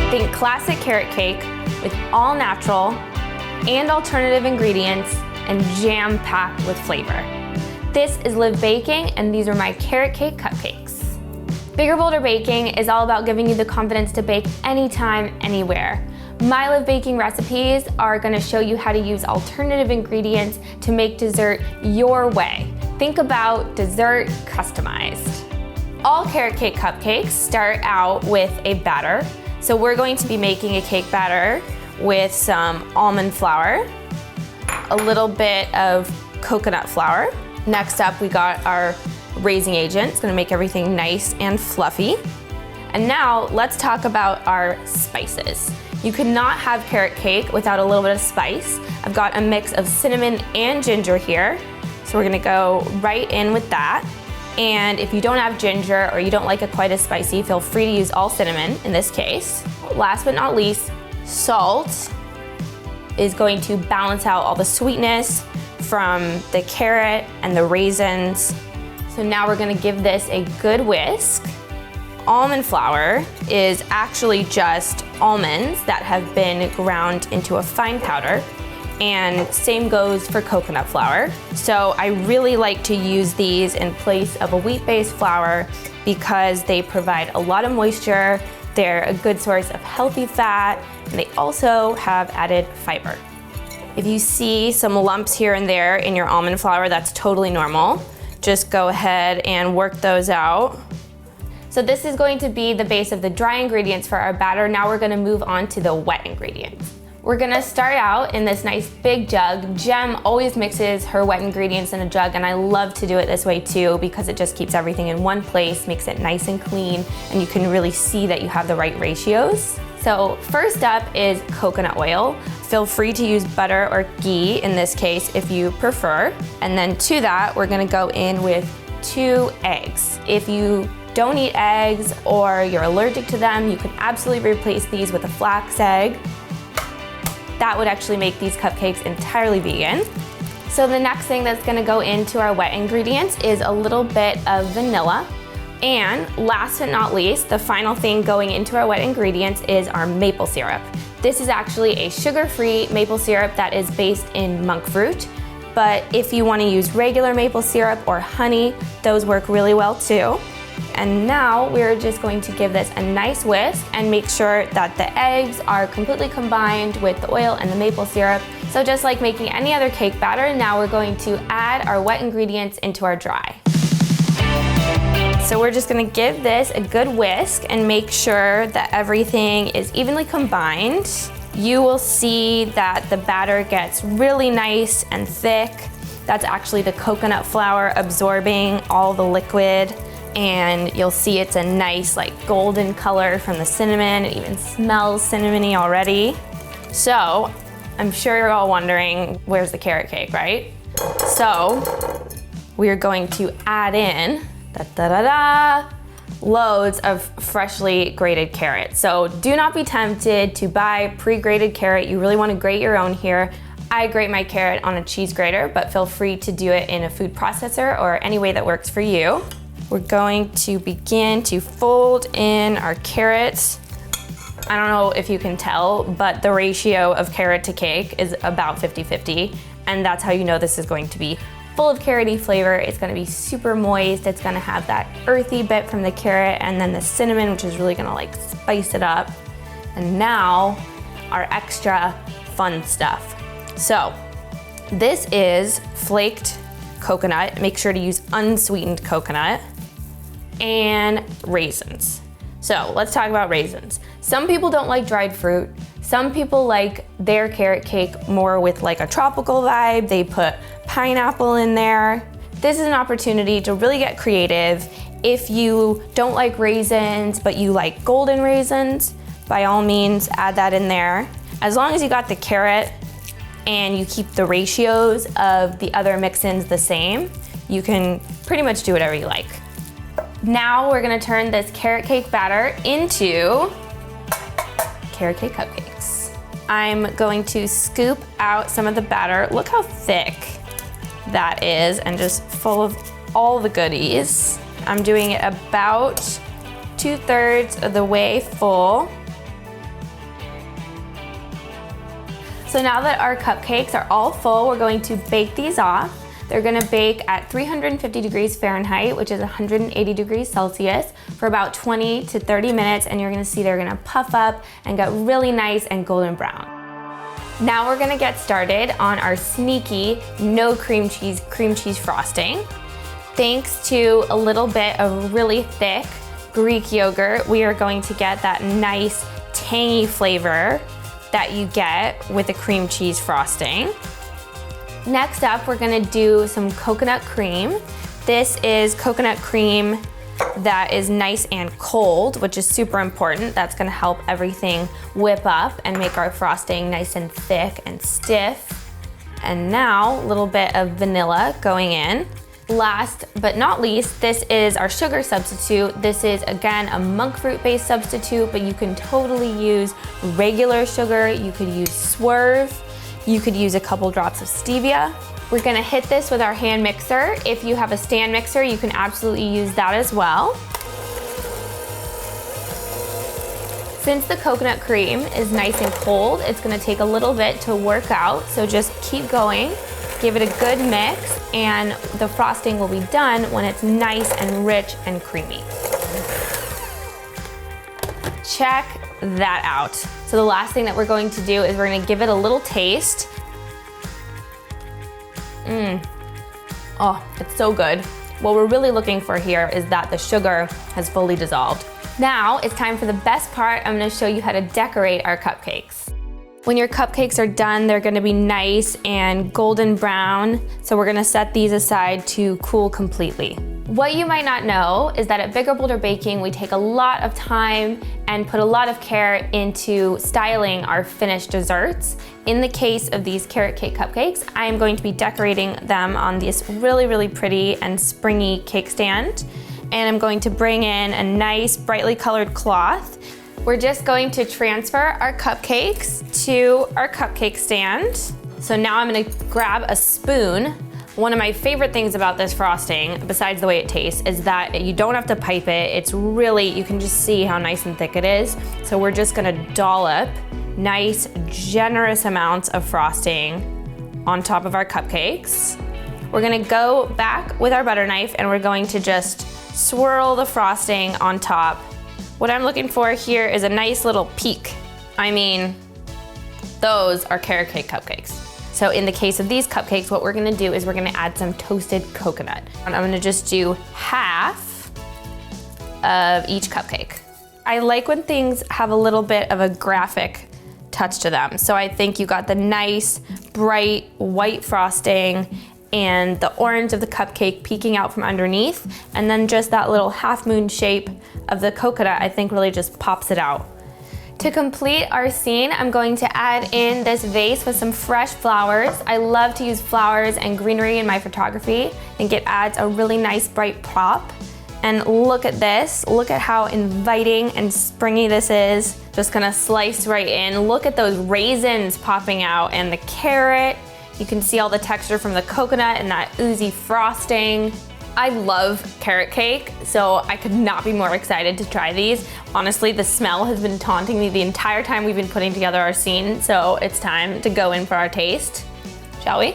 Think classic carrot cake with all natural and alternative ingredients and jam-packed with flavor. This is Live Baking, and these are my carrot cake cupcakes. Bigger Bolder Baking is all about giving you the confidence to bake anytime, anywhere. My Live Baking recipes are gonna show you how to use alternative ingredients to make dessert your way. Think about dessert customized. All carrot cake cupcakes start out with a batter. So we're going to be making a cake batter with some almond flour, a little bit of coconut flour. Next up, we got our raising agent. It's gonna make everything nice and fluffy. And now let's talk about our spices. You could not have carrot cake without a little bit of spice. I've got a mix of cinnamon and ginger here. So we're gonna go right in with that. And if you don't have ginger or you don't like it quite as spicy, feel free to use all cinnamon in this case. Last but not least, salt is going to balance out all the sweetness from the carrot and the raisins. So now we're gonna give this a good whisk. Almond flour is actually just almonds that have been ground into a fine powder. And same goes for coconut flour. So I really like to use these in place of a wheat-based flour because they provide a lot of moisture, they're a good source of healthy fat, and they also have added fiber. If you see some lumps here and there in your almond flour, that's totally normal. Just go ahead and work those out. So this is going to be the base of the dry ingredients for our batter. Now we're gonna move on to the wet ingredients. We're gonna start out in this nice big jug. Gem always mixes her wet ingredients in a jug, and I love to do it this way too because it just keeps everything in one place, makes it nice and clean, and you can really see that you have the right ratios. So first up is coconut oil. Feel free to use butter or ghee in this case if you prefer. And then to that, we're gonna go in with 2 eggs. If you don't eat eggs or you're allergic to them, you can absolutely replace these with a flax egg. That would actually make these cupcakes entirely vegan. So the next thing that's gonna go into our wet ingredients is a little bit of vanilla. And last but not least, the final thing going into our wet ingredients is our maple syrup. This is actually a sugar-free maple syrup that is based in monk fruit. But if you wanna use regular maple syrup or honey, those work really well too. And now we're just going to give this a nice whisk and make sure that the eggs are completely combined with the oil and the maple syrup. So just like making any other cake batter, now we're going to add our wet ingredients into our dry. So we're just gonna give this a good whisk and make sure that everything is evenly combined. You will see that the batter gets really nice and thick. That's actually the coconut flour absorbing all the liquid. And you'll see it's a nice like golden color from the cinnamon. It even smells cinnamony already. So I'm sure you're all wondering, where's the carrot cake, right? So we're going to add in loads of freshly grated carrots. So do not be tempted to buy pre-grated carrot. You really want to grate your own here. I grate my carrot on a cheese grater, but feel free to do it in a food processor or any way that works for you. We're going to begin to fold in our carrots. I don't know if you can tell, but the ratio of carrot to cake is about 50-50, and that's how you know this is going to be full of carroty flavor. It's gonna be super moist. It's gonna have that earthy bit from the carrot and then the cinnamon, which is really gonna like spice it up. And now our extra fun stuff. So this is flaked coconut. Make sure to use unsweetened coconut. And raisins. So let's talk about raisins. Some people don't like dried fruit. Some people like their carrot cake more with like a tropical vibe. They put pineapple in there. This is an opportunity to really get creative. If you don't like raisins, but you like golden raisins, by all means, add that in there. As long as you got the carrot and you keep the ratios of the other mix-ins the same, you can pretty much do whatever you like. Now we're gonna turn this carrot cake batter into carrot cake cupcakes. I'm going to scoop out some of the batter. Look how thick that is and just full of all the goodies. I'm doing it about 2/3 of the way full. So now that our cupcakes are all full, we're going to bake these off. They're gonna bake at 350 degrees Fahrenheit, which is 180 degrees Celsius, for about 20 to 30 minutes, and you're gonna see they're gonna puff up and get really nice and golden brown. Now we're gonna get started on our sneaky, no cream cheese frosting. Thanks to a little bit of really thick Greek yogurt, we are going to get that nice, tangy flavor that you get with the cream cheese frosting. Next up, we're gonna do some coconut cream. This is coconut cream that is nice and cold, which is super important. That's gonna help everything whip up and make our frosting nice and thick and stiff. And now, a little bit of vanilla going in. Last but not least, this is our sugar substitute. This is, again, a monk fruit-based substitute, but you can totally use regular sugar. You could use Swerve. You could use a couple drops of stevia. We're gonna hit this with our hand mixer. If you have a stand mixer, you can absolutely use that as well. Since the coconut cream is nice and cold, it's gonna take a little bit to work out, so just keep going, give it a good mix, and the frosting will be done when it's nice and rich and creamy. Check that out. So the last thing that we're going to do is we're gonna give it a little taste. Oh, it's so good. What we're really looking for here is that the sugar has fully dissolved. Now it's time for the best part. I'm gonna show you how to decorate our cupcakes. When your cupcakes are done, they're gonna be nice and golden brown. So we're gonna set these aside to cool completely. What you might not know is that at Bigger Bolder Baking, we take a lot of time and put a lot of care into styling our finished desserts. In the case of these carrot cake cupcakes, I am going to be decorating them on this really, really pretty and springy cake stand. And I'm going to bring in a nice brightly colored cloth. We're just going to transfer our cupcakes to our cupcake stand. So now I'm gonna grab a spoon. One of my favorite things about this frosting, besides the way it tastes, is that you don't have to pipe it. It's really, you can just see how nice and thick it is. So we're just gonna dollop nice, generous amounts of frosting on top of our cupcakes. We're gonna go back with our butter knife and we're going to just swirl the frosting on top. What I'm looking for here is a nice little peak. I mean, those are carrot cake cupcakes. So in the case of these cupcakes, what we're gonna do is we're gonna add some toasted coconut. And I'm gonna just do half of each cupcake. I like when things have a little bit of a graphic touch to them. So I think you got the nice, bright white frosting and the orange of the cupcake peeking out from underneath. And then just that little half moon shape of the coconut, I think really just pops it out. To complete our scene, I'm going to add in this vase with some fresh flowers. I love to use flowers and greenery in my photography. I think it adds a really nice bright pop. And look at this. Look at how inviting and springy this is. Just gonna slice right in. Look at those raisins popping out and the carrot. You can see all the texture from the coconut and that oozy frosting. I love carrot cake, so I could not be more excited to try these. Honestly, the smell has been taunting me the entire time we've been putting together our scene, so it's time to go in for our taste. Shall we?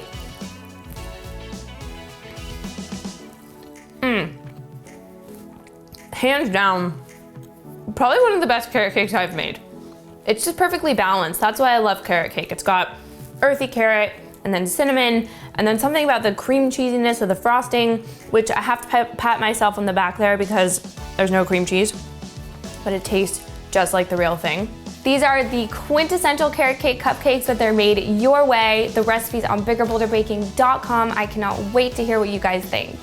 Hands down, probably one of the best carrot cakes I've made. It's just perfectly balanced. That's why I love carrot cake. It's got earthy carrot, and then cinnamon, and then something about the cream cheesiness of the frosting, which I have to pat myself on the back there because there's no cream cheese, but it tastes just like the real thing. These are the quintessential carrot cake cupcakes, but they're made your way. The recipe's on biggerbolderbaking.com. I cannot wait to hear what you guys think.